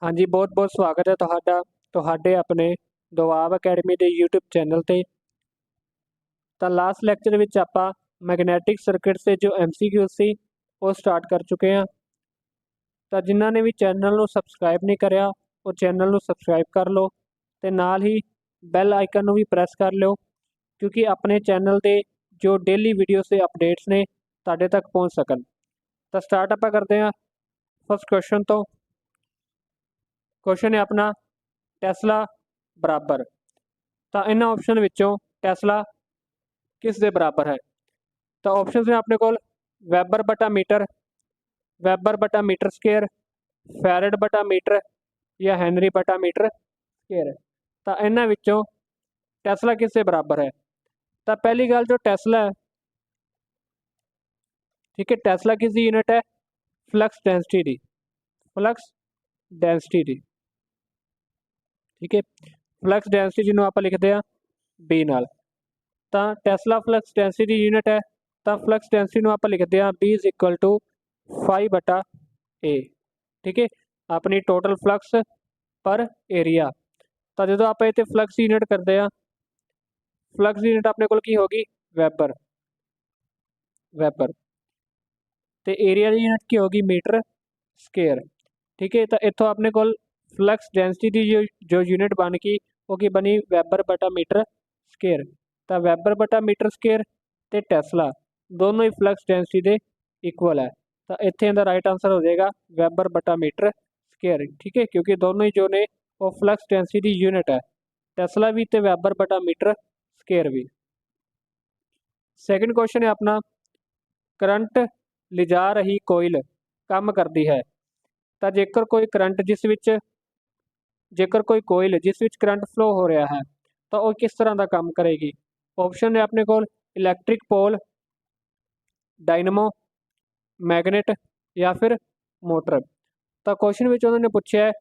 हाँ जी, बहुत-बहुत स्वागत है ਤੁਹਾਡੇ ਆਪਣੇ ਦੁਆਬ ਅਕੈਡਮੀ ਦੇ YouTube ਚੈਨਲ ਤੇ। ਤਾਂ ਲਾਸਟ ਲੈਕਚਰ ਵਿੱਚ ਆਪਾਂ ਮੈਗਨੈਟਿਕ ਸਰਕਿਟਸ ਦੇ ਜੋ MCQ ਸੀ ਉਹ ਸਟਾਰਟ ਕਰ ਚੁੱਕੇ ਹਾਂ। ਤਾਂ ਜਿਨ੍ਹਾਂ ਨੇ ਵੀ ਚੈਨਲ ਨੂੰ ਸਬਸਕ੍ਰਾਈਬ ਨਹੀਂ ਕਰਿਆ ਉਹ ਚੈਨਲ ਨੂੰ ਸਬਸਕ੍ਰਾਈਬ ਕਰ ਲਓ ਤੇ ਨਾਲ ਹੀ ਬੈਲ ਆਈਕਨ ਨੂੰ ਵੀ ਪ੍ਰੈਸ ਕਰ ਲਿਓ, ਕਿਉਂਕਿ ਆਪਣੇ ਚੈਨਲ ਦੇ ਜੋ ਡੇਲੀ ਵੀਡੀਓਜ਼ ਦੇ ਅਪਡੇਟਸ ਨੇ ਤੁਹਾਡੇ ਤੱਕ ਪਹੁੰਚ ਸਕਣ। ਤਾਂ ਸਟਾਰਟ ਆਪਾਂ ਕਰਦੇ ਹਾਂ ਫਸਟ ਕੁਐਸਚਨ ਤੋਂ। क्वेश्चन है अपना टेस्ला बराबर। तो इन ऑप्शन विचों टेस्ला किस दे बराबर है? तो ऑप्शन ने अपने को वैबर बटा मीटर स्केयर, फैरड बटा मीटर या हैनरी बटा मीटर स्केयर। तो इन्हां विचों टेस्ला किस दे बराबर है? तो पहली गल जो टेस्ला है, ठीक है, टेस्ला किस दी यूनिट है? फ्लक्स डेंसिटी दी, फ्लक्स डेंसिटी दी, ठीक है। फ्लक्स डेंसिटी जिन्होंने आप लिखते हैं बी नाल। तो टेस्ला फ्लक्स डेंसिटी यूनिट है, तो फ्लक्स डेंसिटी आप लिखते हैं बी इज इक्वल टू 5 बटा ए, ठीक है, अपनी टोटल फ्लक्स पर एरिया। तो जो आप इतने फ्लक्स यूनिट करते हैं, फ्लक्स यूनिट अपने को की होगी वैबर, तो एरिया की यूनिट की होगी मीटर स्केयर, ठीक है। तो इतों अपने को फ्लक्स डेंसिटी की जो यूनिट बन गई वो की बनी वैबर बटा मीटर स्केयर। तो वैबर बटा मीटर स्केयर तो टेस्ला दोनों ही फ्लक्स डेंसिटी के इक्वल है। तो इतने इनका राइट आंसर हो जाएगा वैबर बटा मीटर स्केयर, ठीक है, क्योंकि दोनों ही जो ने वो फ्लक्स डेंसिटी यूनिट है, टेस्ला भी तो वैबर बटा मीटर स्केयर भी। सैकेंड क्वेश्चन है अपना करंट लिजा रही कोयल काम करती है। तो जेकर कोई करंट जेकर कोई कोयल जिस विच करंट फ्लो हो रहा है तो वह किस तरह का काम करेगी? ऑप्शन है अपने को इलैक्ट्रिक पोल, डायनमो, मैगनेट या फिर मोटर। तो क्वेश्चन में उन्होंने पूछा है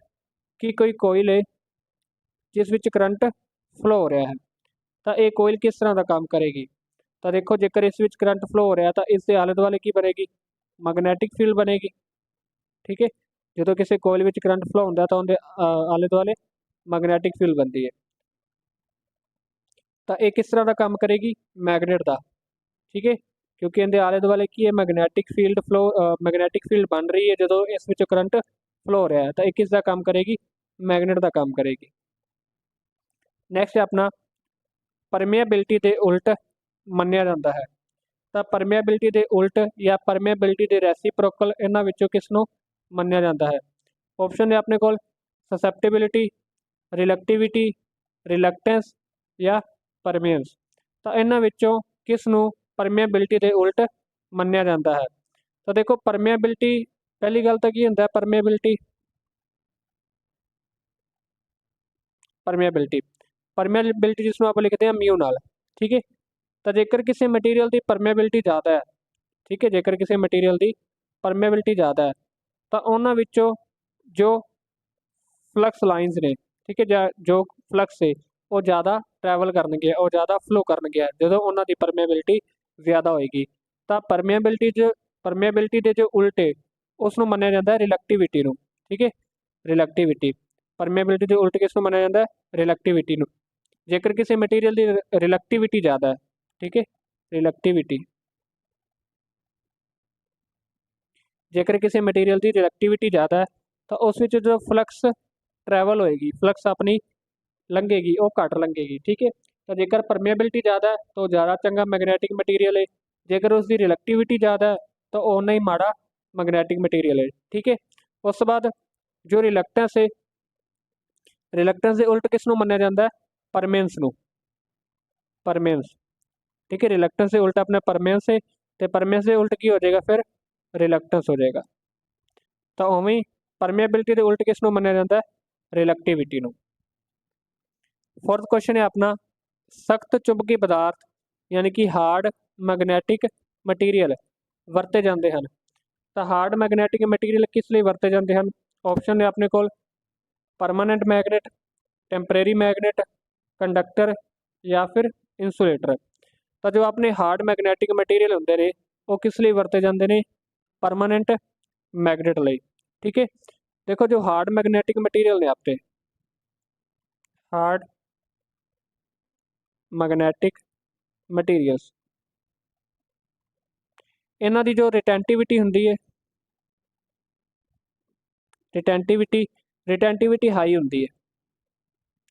कि कोई कोयल है जिस विच करंट फ्लो हो रहा है, तो ये कोयल किस तरह का काम करेगी? तो देखो, जेकर इस विच करंट फ्लो हो रहा है तो इसके आले दुआले की बनेगी? मैगनैटिक फील्ड बनेगी, ठीक है। जो किसी कोयल में करंट फ्लो होता तो उनके आले दुआले मैगनैटिक फील्ड बनती है। तो ये किस तरह का काम करेगी? मैगनेट का, ठीक है, क्योंकि इनके आले दुआले की है मैगनैटिक फील्ड बन रही है जो इस विच करंट फ्लो हो रहा है। तो ये किस का काम करेगी? मैगनेट का काम करेगी। नैक्सट है अपना परमेएबिलिटी के उल्ट मन्निया जाता है। तो परमेएबिलिटी के उल्ट या परमेएबिलिटी के रेसिप्रोकल इन्हां विचों किसनों मन्निया जाता है? ऑप्शन है अपने को ससैप्टेबिलिटी, रिलैक्टिविटी, रिलैक्टेंस या परमेएंस। तो इन्हां विचों किसनों परमेएबिलिटी के उल्ट मन्निया जाता है? तो देखो, परमेएबिलिटी पहली गल तो की होंदा है परमेएबिलिटी परमेएबिलिटी जिसनों आप लिखते हैं म्यू नाल, ठीक है। तो जेकर किसी मटीरियल की परमेएबिलिटी ज़्यादा है, ठीक है, जेकर किसी मटीरियल की परमेएबिलिटी ज़्यादा है तो उन्हां विचों जो फ्लक्स लाइनस ने, ठीक है, जो फ्लक्स है वो ज़्यादा ट्रैवल करनगे और ज़्यादा फ्लो करनगे जो उन्हां दी परमेएबिलिटी ज़्यादा होएगी। तो परमेएबिलिटी के जो उल्ट है उसनों मन्निया जाता है रिलैक्टिविटी नूं, ठीक है, रिलैक्टिविटी। परमेएबिलिटी के उल्ट किसनों मन्निया जाता है? रिलैक्टिविटी नूं। जेकर किसी मटीरियल की रिलैक्टिविटी ज़्यादा है, ठीक है, रिलैक्टिविटी, जेकर किसी मटीरियल की रिलैक्टिविटी ज़्यादा है तो उस विच जो फ्लक्स ट्रैवल होएगी, फ्लक्स अपनी लंघेगी वो घट लंघेगी, ठीक है। तो जेकर परमेएबिलिटी ज़्यादा है तो ज़्यादा चंगा मैगनैटिक मटीरियल है, जेकर उसकी रिलैक्टिविटी ज़्यादा है तो उन्ना ही माड़ा मैगनैटिक मटीरियल है, ठीक है। उस बाद जो रिलैक्टेंस है, रिलैक्टेंस के उल्ट किसनों मन्निया जाता है? परमेएंस नूं, परमेएंस, ठीक है। रिलैक्टेंस के उल्ट अपना परमेएंस है तो परमेएंस के उल्ट की हो जाएगा फिर रिलैक्टेंस हो जाएगा। तो उवें ही परमेएबिलिटी के उल्ट किसनों मन्निया जाता है? रिलैक्टिविटी नूं। फोर्थ क्वेश्चन है अपना सख्त चुंबकी पदार्थ यानी कि हार्ड मैगनैटिक मटीरियल वरते जाते हैं। तो हार्ड मैगनैटिक मटीरियल किस लिए वरते जाते हैं? ऑप्शन है अपने को permanent magnet, temporary magnet, conductor या फिर इंसुलेटर। तो जो अपने हार्ड मैगनैटिक मटीरियल होंगे ने वो किस लिए वरते जाते हैं? परमानेंट मैगनेट लिए, ठीक है। देखो जो हार्ड मैग्नेटिक मटेरियल ने आपके हार्ड मैग्नेटिक मटीरियल्स, इन्हां दी जो रिटेंटिविटी हुंदी है, रिटेंटिविटी हाई हुंदी है।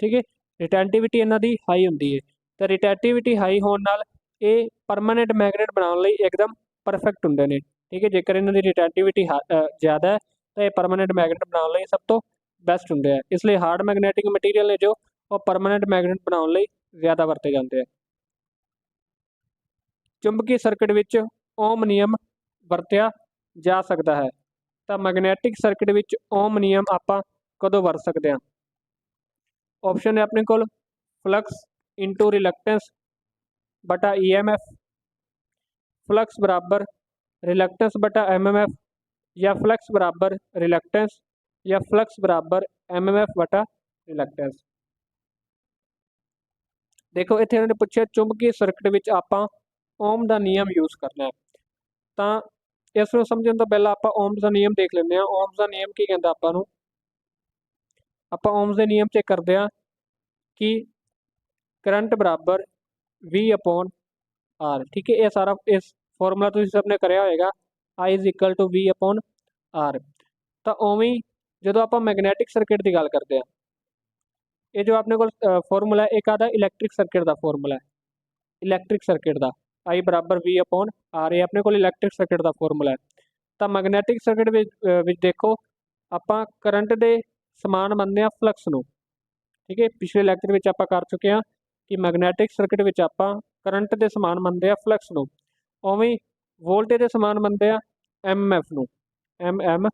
ठीक है, रिटेंटिविटी इन्हां दी हाई हुंदी है, तो रिटेंटिविटी हाई होने नाल ये परमानेंट मैगनेट बनाने लई एकदम परफेक्ट हुंदे ने। ठीक है, जेकर इन्हां दी रिटेंटिविटी ज़्यादा है तो ये परमानेंट मैगनेट बनाने लई सब तो बेस्ट हुंदे हैं। इसलिए हार्ड मैग्नेटिक मटीरियल ने जो वो परमानेंट मैगनेट बनाने लई ज़्यादा वरते जाते हैं। चुंबकी सर्किट विच ओम नियम वरत्या जा सकता है, तो मैगनैटिक सर्किट विच ओम नियम आपां कदों वरत सकते हैं? ऑप्शन है अपने कोल फ्लक्स इंटू रिलैक्टेंस बटा EMF, फ्लक्स बराबर रिलैक्टेंस बटा MMF, या फ्लक्स बराबर रिलैक्टेंस, या फ्लक्स बराबर MMF बटा रिलैक्टेंस। देखो इत्थे उन्होंने पूछा चुंबकीय सर्किट विच आपां ओम का नियम यूज़ करना है, तो इसनूं समझण तो पहला आपां ओम्स का नियम देख लैंदे हां। ओम्स का नियम की कहंदा आपां नूं, आपां ओम्स के नियम चेक करते हैं कि करंट बराबर V/R। ठीक है, ये सारा इस फॉर्मूला तुसीं सबने करया होएगा, I is equal to V/R। तो उवें जो आप मैगनैटिक सर्किट की गल करते हैं, ये जो अपने को फॉर्मूला है एक आता इलैक्ट्रिक सर्किट का फॉर्मूला है, इलैक्ट्रिक सर्किट का I बराबर V/R, ये अपने को इलैक्ट्रिक सर्किट का फॉर्मूला है। तो मैगनैटिक सर्किट विच देखो आपां करंट के समान मनते हैं फ्लक्स नूं। ठीक है, पिछले लैक्चर में आप कर चुके हैं कि मैगनैटिक सर्किट में आप करंट के समान मनते हैं फ्लक्स नूं, उवें वोल्टेज के समान मनते हैं MMF नूं, MMF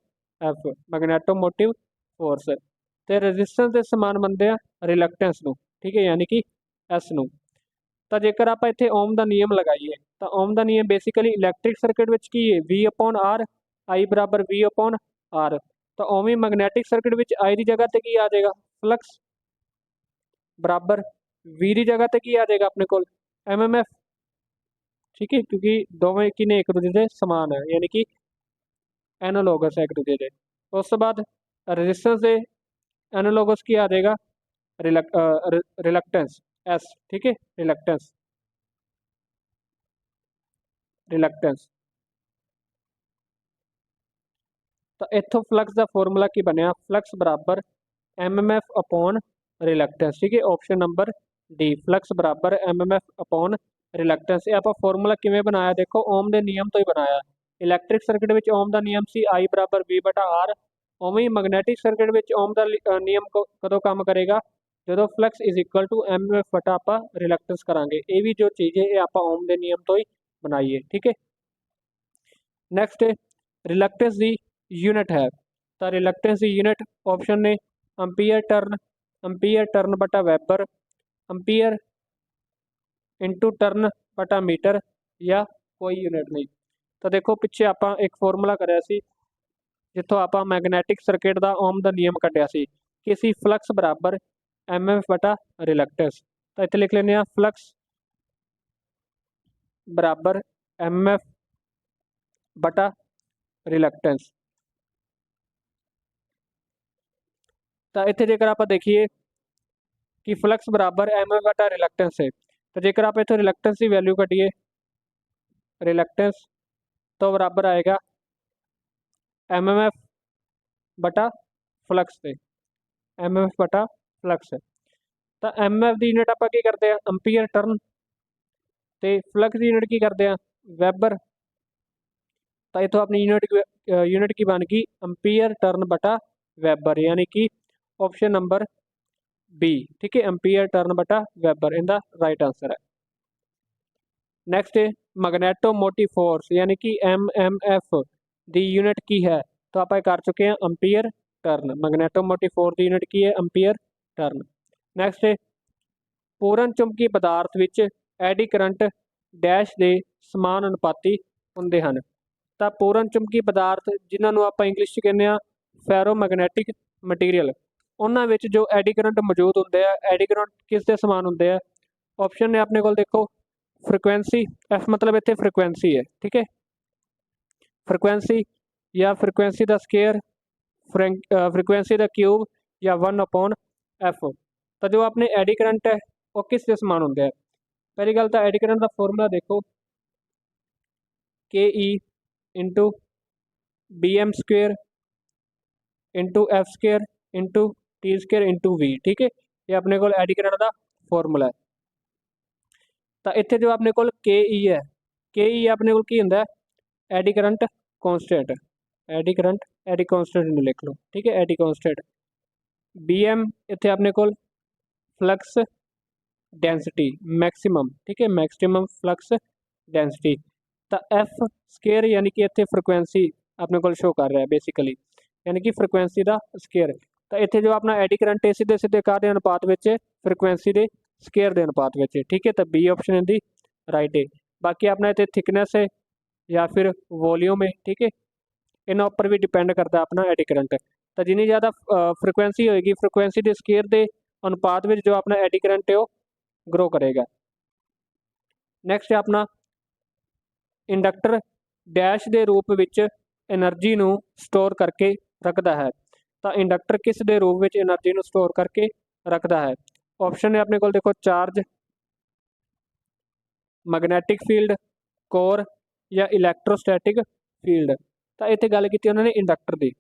मैगनैटोमोटिव फोर्स, तो रेजिस्टेंस के समान मनते हैं रिलैक्टेंस नूं। ठीक है, यानी कि S नूं। तो जेकर आप इत्थे ओम का नियम लगाइए तो ओम का नियम बेसिकली इलैक्ट्रिक सर्किट विच की है V/R, I बराबर V/R। तो उवें मैगनैटिक सर्किट विच I की जगह पर की आ जाएगा फ्लक्स बराबर V की जगह पर की आ जाएगा अपने को MMF। ठीक है, क्योंकि दोवें की ने एक दूसरे के समान है, यानी कि एनालोगस है एक दूसरे के। उस तो बाद रेजिस्टेंस से एनालोगस की आ जाएगा रिलैक्टेंस S। ठीक है, रिलैक्टेंस रिलैक्टेंस तो इत्थों फ्लक्स का फॉर्मूला की बनया, फ्लक्स बराबर MMF अपॉन रिलैक्टेंस। ठीक है, ऑप्शन नंबर डी, फ्लक्स बराबर MMF अपॉन रिलैक्टेंस। ये आप फॉर्मूला किवें बनाया, देखो ओम के नियम तो ही बनाया। इलैक्ट्रिक सर्किट में ओम का नियम सी I बराबर V/R, उवें ही मैगनैटिक सर्किट में ओम का नियम कदों काम करेगा, जो flux is equal to MMF बटा आप रिलैक्टेंस करांगे। ये भी जो चीज़ है ये आप ओम के नियम तो ही बनाइए। ठीक है, नैक्सट रिलैक्टेंस की यूनिट है, तो रिलैक्टेंस की यूनिट ऑप्शन ने अंपीयर टर्न बटा वेबर, अंपीयर इंटू टर्न बटा मीटर, या कोई यूनिट नहीं। तो देखो पिछे आप एक फॉर्मूला कराया सी जिथों आप मैगनैटिक सर्किट का ओम का नियम कढ़िया सी कि सी फ्लक्स बराबर MMF बटा रिलैक्टेंस। तो इत्थे लिख लेने फ्लक्स बराबर MMF बटा रिलैक्टेंस। तो इत्थे जेकर आप देखिए कि फ्लक्स बराबर MMF बटा रिलैक्टेंस है, तो जेकर आप इत्थे रिलैक्टेंस की वैल्यू कढ़िए, रिलैक्टेंस तो बराबर आएगा MMF बटा फ्लक्स से, MMF बटा फ्लक्स। तो MMF की यूनिट आप करते हैं अंपीयर टर्न, तो फ्लक्स की यूनिट की करते हैं वेबर। तो इतों अपनी यूनिट की बन गई अंपीयर टर्न बटा वेबर, यानी कि ऑप्शन नंबर बी। ठीक है, अंपीयर टर्न बटा वेबर इनका राइट आंसर है। नैक्सट है मैग्नेटोमोटिव फोर्स, यानी कि MMF की यूनिट की है, तो आप कर चुके हैं अंपीयर टर्न। मैग्नेटोमोटिव फोर्स की यूनिट की है अंपीयर टर्न। नैक्सट है पूर्ण चुंबकी पदार्थ विच एडी करंट डैश के समान अनुपाती होंदे हन। तो पूर्ण चुंबकी पदार्थ जिन्होंने आप इंग्लिश कहने फेरोमैगनैटिक मटीरियल, उन्होंने जो एडी करंट मौजूद होंगे, एडी करंट किस दे समान होंगे है? ऑप्शन ने अपने को देखो फ्रिक्वेंसी, F मतलब इतने फ्रिक्वेंसी है। ठीक है, फ्रिक्वेंसी या फ्रिक्वेंसी का स्केयर, फ्रीकुएंसी द क्यूब या 1/f। तो जो अपने एडी करंट है वो किस दे समान होंगे? पहली गल तो एडी करंट का फॉर्मूला देखो, K E into B M square into F square into T square into V. ठीक है, ये अपने को एडी करंट का फॉर्मूला है। तो इतने जो अपने को के ई है, के ई अपने को की होंगे eddy current constant, eddy constant लिख लो। ठीक है, एडी कॉन्स्टेंट। बी एम इतने अपने को फ्लक्स डेंसिटी मैक्सिमम। ठीक है, मैक्सिमम फ्लक्स डेंसिटी। तो एफ स्केयर यानी कि इतने फ्रिक्वेंसी अपने को शो कर रहा है बेसिकली, यानी कि फ्रिक्वेंसी का स्केयर। तो इतने जो अपना एडी करंट है सीधे सीधे काहदे अनुपात में, फ्रिक्वेंसी के स्केयर के अनुपात में। ठीक है, तो बी ऑप्शन इनकी राइट है। बाकी अपना इतने थिकनेस है या फिर वॉल्यूम है। ठीक है, इन्होंने उपर भी डिपेंड करता है अपना एडी करंट। तो जिनी ज़्यादा फ्रिक्वेंसी होएगी, फ्रिक्वेंसी के स्केयर के अनुपात में जो अपना एडी करंट है वो ग्रो करेगा। नैक्सट है अपना इंडक्टर डैश के रूप में एनर्जी नू स्टोर करके रखता है। तो इंडक्टर किस दे रूप में एनर्जी नू स्टोर करके रखता है? ऑप्शन है अपने को देखो, चार्ज, मैग्नैटिक फील्ड, कोर या इलैक्ट्रोस्टैटिक फील्ड। तो इतने गल की उन्होंने इंडक्टर की।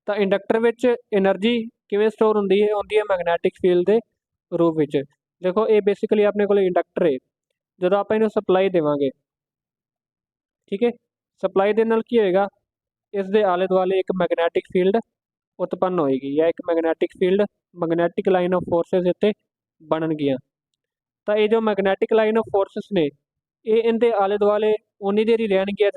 तो इंडक्टर में एनर्जी किवें स्टोर होंगी है मैग्नैटिक फील्ड के रूप में। देखो ये बेसिकली अपने को इंडक्टर है, जो आप इन्हें सप्लाई देवांगे, ठीक है, सप्लाई देने नाल की होएगा, इस दे आले दुआले एक मैग्नैटिक फील्ड उत्पन्न होएगी या एक मैग्नैटिक फील्ड, मैग्नैटिक लाइन ऑफ फोर्सेस इत्ते बननगियां। तो ये जो मैग्नैटिक लाइन ऑफ फोर्सेस ने ये इनके आले दुआले उन्नी देर ही रहनगियां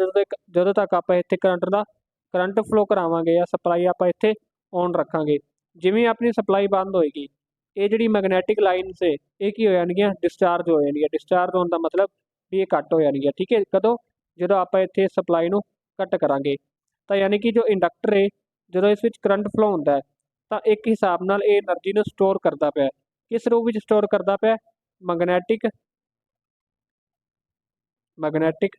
ਜਦੋਂ तक आप इत्थे करंट फ्लो करावांगे या सप्लाई आप इत्थे ऑन रखांगे। जिवें अपनी सप्लाई बंद होएगी, ये जिहड़ी मैग्नैटिक लाइन से ये की हो जाणगियां, डिस्चार्ज हो जाणगियां। डिस्चार्ज होने का मतलब भी ये कट हो जाणगियां। ठीक है, कदों? जो आप इत्थे सप्लाई नू कट करांगे। तो यानी कि जो इंडक्टर है, जो इस विच करंट फ्लो होंदा है, तो एक हिसाब नाल ये एनर्जी नू स्टोर करता पिया। किस रूप में स्टोर करता पिया? मैग्नैटिक मैग्नैटिक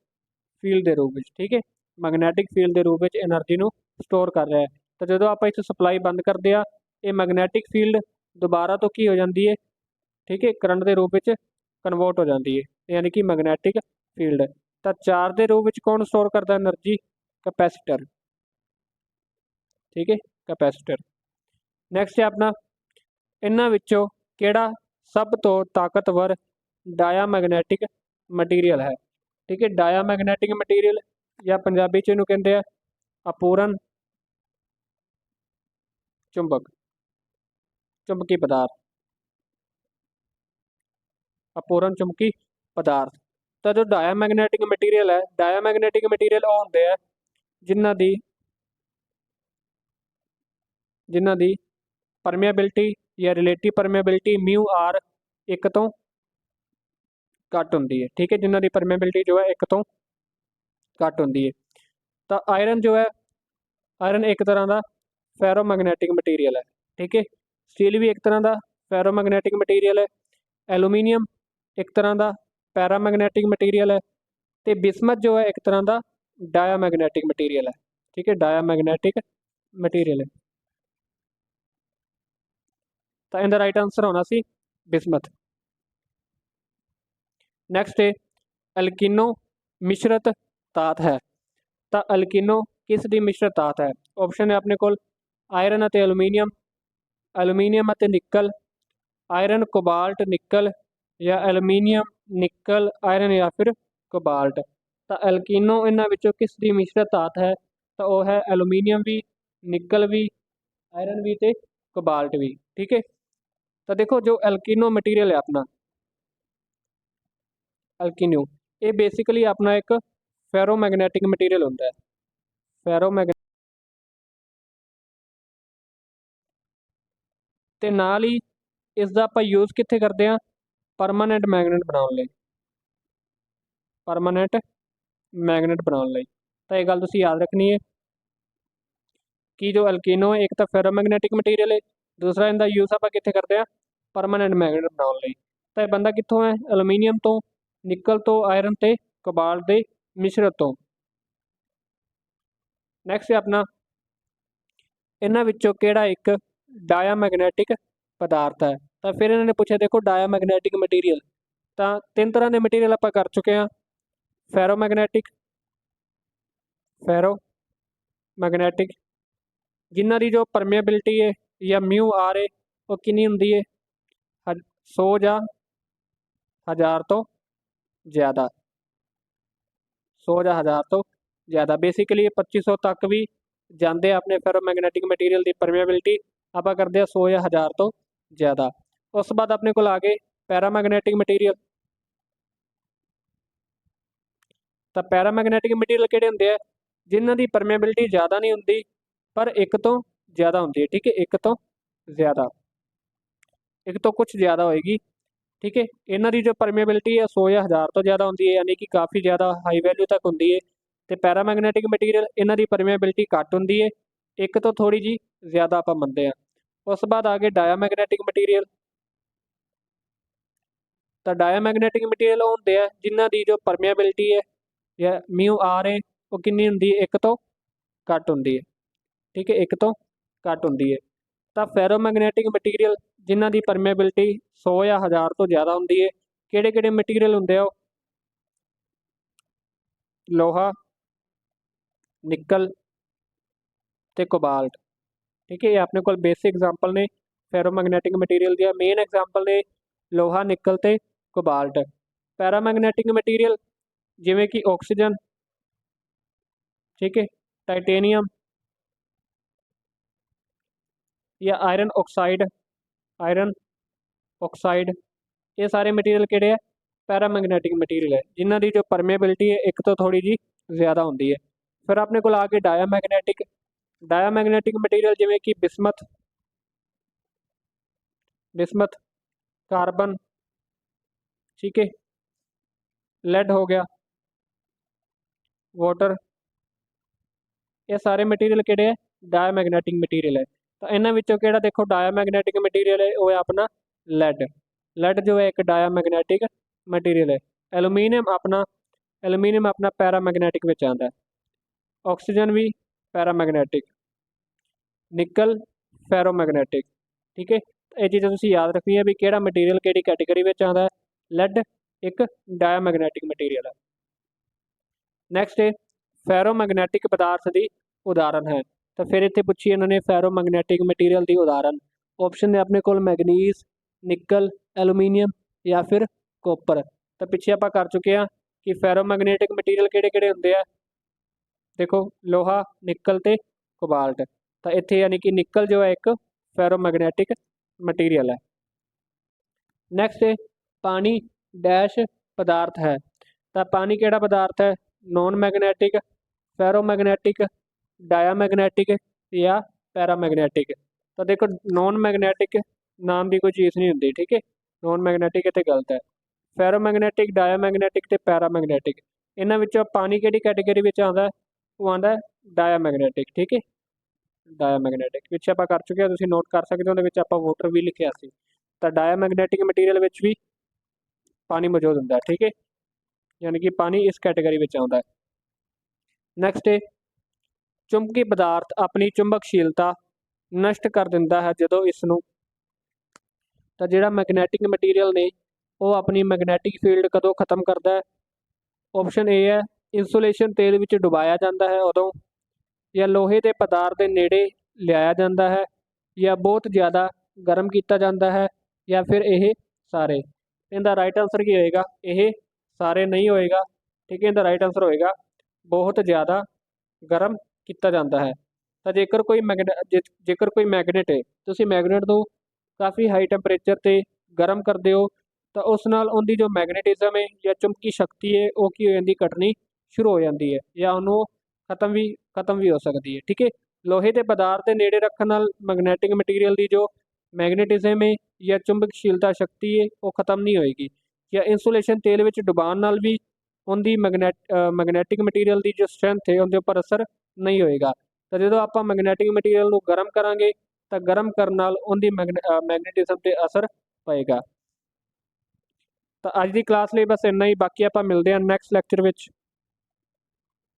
फील्ड के रूप में। ठीक है, मैग्नैटिक फील्ड के रूप में एनर्जी नू स्टोर कर रहा है। तो जो आप इस सप्लाई बंद करते हैं, ये मैग्नैटिक फील्ड दोबारा तो की हो जाती है, ठीक है, करंट के रूप में कन्वर्ट हो जाती है, यानी कि मैग्नैटिक फील्ड। तो चार्ज के रूप में कौन स्टोर करता एनर्जी? कैपेसिटर। ठीक है, कैपेसिटर। नैक्सट है अपना, इन्हां विचों किहड़ा सब तो ताकतवर डायामैगनैटिक मटीरियल है? ठीक है, डायामैगनैटिक मटीरियल या पंजाबी च इहनूं कहंदे आ अपूरण चुंबक, चुंबकी पदार्थ, अपूरण चुंबकी पदार्थ। तो जो डायामैगनैटिक मटीरियल है, डायामैगनैटिक मटीरियल वो होंदे आ जिन्हां दी परमेबिलिटी या रिलेटिव परमेबिलिटी म्यू आर एक तो घट होंदी है। ठीक है, जिन्हां दी परमेबिलिटी जो है एक तो घट होंदी है। तो आयरन जो है, आयरन एक तरह का फेरोमैगनैटिक मटीरियल है। ठीक है, स्टील भी एक तरह का फेरोमैगनैटिक मटीरियल है। एलूमीनियम एक तरह का पैरामैगनैटिक मटीरियल है। तो बिस्मथ जो है एक तरह का डायामैगनैटिक मटीरियल है। ठीक है, डायामैगनैटिक मटीरियल है। तो इनका राइट आंसर होना सी बिस्मथ। नैक्सट है एल्किनो मिश्रत धात है। तो एल्किनो किस दी मिश्रत धात है? ऑप्शन है अपने को आयरन और एलूमीनियम, एलूमीनियम और निकल, आयरन कोबाल्ट निकल या एलूमीनियम निकल आयरन या फिर कोबाल्ट। तो एल्किनो इन्हां विचों किस दी मिश्रत धात है? तो वह है एलूमीनियम भी, निकल भी, आयरन भी ते कोबाल्ट भी। ठीक है, तो देखो जो एल्किनो मटीरियल है अपना, एल्किनो ये बेसिकली अपना एक फेरोमैगनैटिक मटीरियल होता है। फेरोमैगन ते नाल ही इसका आप यूज़ कित्थे करते हैं? परमानेंट मैगनेट बनाने लई, परमानेंट मैगनेट बनाने लई। तो ये गल तुसीं याद रखनी है कि जो एल्किनो है एक तो फेरोमैगनैटिक मटीरियल है, दूसरा इनका यूज़ आप कित्थे करते हैं? परमानेंट मैगनेट बनाने लई। तो ये बनता कित्थों है? एलूमीनियम तो, निकल तो, आयरन ते कोबाल्ट दे मिश्रत तो। ਨੈਕਸਟ ਹੈ ਆਪਣਾ ਇਹਨਾਂ ਵਿੱਚੋਂ ਕਿਹੜਾ ਇੱਕ ਡਾਇਆਮੈਗਨੈਟਿਕ ਪਦਾਰਥ ਹੈ। ਤਾਂ ਫਿਰ ਇਹਨਾਂ ਨੇ ਪੁੱਛਿਆ ਦੇਖੋ ਡਾਇਆਮੈਗਨੈਟਿਕ ਮਟੀਰੀਅਲ, ਤਾਂ ਤਿੰਨ ਤਰ੍ਹਾਂ ਦੇ ਮਟੀਰੀਅਲ ਆਪਾਂ ਕਰ ਚੁੱਕੇ ਹਾਂ, ਫੈਰੋਮੈਗਨੈਟਿਕ ਜਿਨ੍ਹਾਂ ਦੀ ਜੋ ਪਰਮੇਬਿਲਿਟੀ ਹੈ ਜਾਂ ਮਿਊ ਆਰ ਹੈ ਉਹ ਕਿੰਨੀ ਹੁੰਦੀ ਹੈ 100 ਜਾਂ 1000 ਤੋਂ ਜ਼ਿਆਦਾ, 100 ਜਾਂ 1000 ਤੋਂ ਜ਼ਿਆਦਾ। ਬੇਸਿਕਲੀ 2500 ਤੱਕ ਵੀ ਜਾਂਦੇ ਆ ਆਪਣੇ ਫੈਰੋਮੈਗਨੈਟਿਕ ਮਟੀਰੀਅਲ ਦੀ ਪਰਮੇਬਿਲਿਟੀ, ਆਪਾਂ ਕਰਦੇ ਆ 100 ਜਾਂ 1000 ਤੋਂ ਜ਼ਿਆਦਾ। ਉਸ ਤੋਂ ਬਾਅਦ ਆਪਣੇ ਕੋਲ ਆ ਗਏ ਪੈਰਾਮੈਗਨੈਟਿਕ ਮਟੀਰੀਅਲ। ਤਾਂ ਪੈਰਾਮੈਗਨੈਟਿਕ ਮਟੀਰੀਅਲ ਕਿਹੜੇ ਹੁੰਦੇ ਆ ਜਿਨ੍ਹਾਂ ਦੀ ਪਰਮੇਬਿਲਿਟੀ ਜ਼ਿਆਦਾ ਨਹੀਂ ਹੁੰਦੀ ਪਰ ਇੱਕ ਤੋਂ ਜ਼ਿਆਦਾ ਹੁੰਦੀ ਹੈ, ਠੀਕ ਹੈ, ਇੱਕ ਤੋਂ ਜ਼ਿਆਦਾ, ਇੱਕ ਤੋਂ ਕੁਝ ਜ਼ਿਆਦਾ ਹੋਏਗੀ, ਠੀਕ ਹੈ। ਇਹਨਾਂ ਦੀ ਜੋ ਪਰਮੇਬਿਲਿਟੀ ਹੈ 100 ਜਾਂ 1000 ਤੋਂ ਜ਼ਿਆਦਾ ਹੁੰਦੀ ਹੈ, ਯਾਨੀ ਕਿ ਕਾफ़ी ਜ਼ਿਆਦਾ ਹਾਈ ਵੈਲਿਊ ਤੱਕ ਹੁੰਦੀ ਹੈ। ਤੇ ਪੈਰਾਮੈਗਨੈਟਿਕ ਮਟੀਰੀਅਲ ਇਹਨਾਂ ਦੀ ਪਰਮੇਬਿਲਿਟੀ ਘੱਟ ਹੁੰਦੀ ਹੈ, ਇੱਕ ਤੋਂ ਥੋੜੀ ਜੀ ਜ਼ਿਆਦਾ ਆਪਾਂ ਮੰਨਦੇ ਹਾਂ। ਉਸ ਤੋਂ ਬਾਅਦ ਆ ਗਏ ਡਾਇਆਮੈਗਨੈਟਿਕ ਮਟੀਰੀਅਲ। ਤਾਂ ਡਾਇਆਮੈਗਨੈਟਿਕ ਮਟੀਰੀਅਲ ਉਹ ਹੁੰਦੇ ਆ ਜਿਨ੍ਹਾਂ ਦੀ ਜੋ ਪਰਮੇਬਿਲਿਟੀ ਹੈ ਜਾਂ ਮਿਊ ਆਰ ਹੈ ਉਹ ਕਿੰਨੀ ਹੁੰਦੀ ਹੈ, ਇੱਕ ਤੋਂ ਘੱਟ ਹੁੰਦੀ ਹੈ, ਠੀਕ ਹੈ, ਇੱਕ ਤੋਂ ਘੱਟ ਹੁੰਦੀ ਹੈ। ਤਾਂ ਫੈਰੋਮੈਗਨੈਟਿਕ ਮਟੀਰੀਅਲ ਜਿਨ੍ਹਾਂ ਦੀ ਪਰਮੇਬਿਲਿਟੀ 100 ਜਾਂ 1000 ਤੋਂ ਜ਼ਿਆਦਾ ਹੁੰਦੀ ਹੈ, ਕਿਹੜੇ ਕਿਹੜੇ ਮਟੀਰੀਅਲ ਹੁੰਦੇ ਆ ਉਹ ਲੋਹਾ, ਨਿਕਲ ਤੇ ਕੋਬਾਲਟ, ਠੀਕ ਹੈ। ਇਹ ਆਪਣੇ ਕੋਲ ਬੇਸਿਕ ਐਗਜ਼ਾਮਪਲ ਨੇ ਫੈਰੋਮੈਗਨੈਟਿਕ ਮਟੀਰੀਅਲ ਦੀਆਂ। ਮੇਨ ਐਗਜ਼ਾਮਪਲ ਨੇ ਲੋਹਾ, ਨਿਕਲ ਤੇ ਕੋਬਾਲਟ। ਪੈਰਾਮੈਗਨੈਟਿਕ ਮਟੀਰੀਅਲ ਜਿਵੇਂ ਕਿ ਆਕਸੀਜਨ, ਠੀਕ ਹੈ, ਟਾਈਟੇਨੀਅਮ ਜਾਂ ਆਇਰਨ ਆਕਸਾइड, ये सारे मटीरियल किहड़े है पैरामैगनैटिक मटीरियल है जिन्हां दी जो परमेबिलिटी है एक तो थोड़ी जी ज़्यादा होंदी है। फिर अपने को आ गए डायमैगनैटिक मटीरियल जिमें कि बिस्मथ, कार्बन, ठीक है, लेड हो गया, वाटर, ये सारे मटीरियल किहड़े है डायमैगनैटिक मटीरियल है। तो इन्हां विचों किहड़ा देखो डायमैगनैटिक मटीरियल है वो है अपना लेड जो है एक डायमैगनैटिक मटीरियल है। एलूमीनियम अपना पैरामैगनैटिक में आता है, ऑक्सीजन भी पैरामैगनैटिक, निकल फैरोमैगनैटिक, ठीक है। ये चीज़ां तुसीं याद रखनी है भी किहड़ा मटीरियल किहड़ी कैटेगरी में आता है। लेड एक डायमैगनैटिक मटीरियल है। नैक्सट है फैरोमैगनैटिक पदार्थ की उदाहरण है। तो फिर इत्थे पुछी इन्होंने फैरोमैगनैटिक मटीरियल की उदाहरण, ऑप्शन है अपने को मैगनीज, निकल, एलूमीनियम या फिर कॉपर। तो पिछे आप कर चुके हैं कि फैरोमैगनैटिक मटीरियल किहड़े किहड़े होंदे आ, देखो लोहा, निकल ते कोबाल्ट। तो इत्थे यानी कि निकल जो है एक फैरोमैगनैटिक मटीरियल है। नैक्सट है पानी डैश पदार्थ है। तो पानी किहड़ा पदार्थ है, नॉन मैगनैटिक, फैरोमैगनैटिक, डायमैगनैटिक या पैरामैगनैटिक। तो देखो नॉन मैगनैटिक नाम की कोई चीज़ नहीं होंगी, ठीक है, नॉन मैगनैटिक इत्थे गलत है। फैरोमैगनैटिक, डायमैगनैटिक ते पैरामैगनैटिक, इन्हां विचों पानी किहड़ी कैटेगरी में आता है, वो आता है डायमैगनैटिक, ठीक है, डायमैगनैटिक। पिछे आप कर चुके हैं, तुसीं नोट कर सकते हो, उहदे आपां वाटर भी लिखिया सी। तो डायमैगनैटिक मटीरियल विच भी पानी मौजूद होंदा है, ठीक है, यानी कि पानी इस कैटेगरी में आता है। नैक्सट है चुंबकी पदार्थ अपनी चुंबकशीलता नष्ट कर दिंदा है जदों इसनूं, तो जिहड़ा मैगनैटिक मटीरियल ने वो अपनी मैगनैटिक फील्ड कदों खत्म करता है। ऑप्शन ए है इंसुलेशन तेल विच डुबाया जाता है उदों, या लोहे के पदार्थ के नेड़े लियाया जाता है, या बहुत ज़्यादा गर्म किया जाता है, या फिर यह सारे। इनका राइट आंसर की होएगा, यह सारे नहीं होएगा, ठीक है। इनका राइट आंसर होएगा बहुत ज़्यादा गर्म किया जाता है। तो जेकर कोई मैगनेट है, तुसीं मैगनेट को काफ़ी हाई टैंपरेचर पर गर्म करते हो, तो उस नाल उनकी जो मैगनेटिज्म है या चुंबकी शक्ति है वो की हो जाती, घटनी शुरू हो जाती है, या उन्होंने खत्म भी हो सकती है, ठीक है। लोहे के पदार्थ के नेड़े रखने नाल मैगनैटिक मटीरियल की जो मैगनेटिज्म है या चुंबकशीलता शक्ति है वो खत्म नहीं होएगी, या इंसुलेशन तेल में डुबान नाल भी उनकी मैगनैटिक मटीरियल की जो स्ट्रेंथ है उनके उपर असर नहीं होएगा। तो जो आप मैगनैटिक मटीरियल को गर्म करांगे तो गर्म करने नाल उनकी मैगनेटिज्म पर असर पएगा। तो अज की क्लास लिए बस इन्ना ही, बाकी आप मिलते हैं नैक्सट लैक्चर में।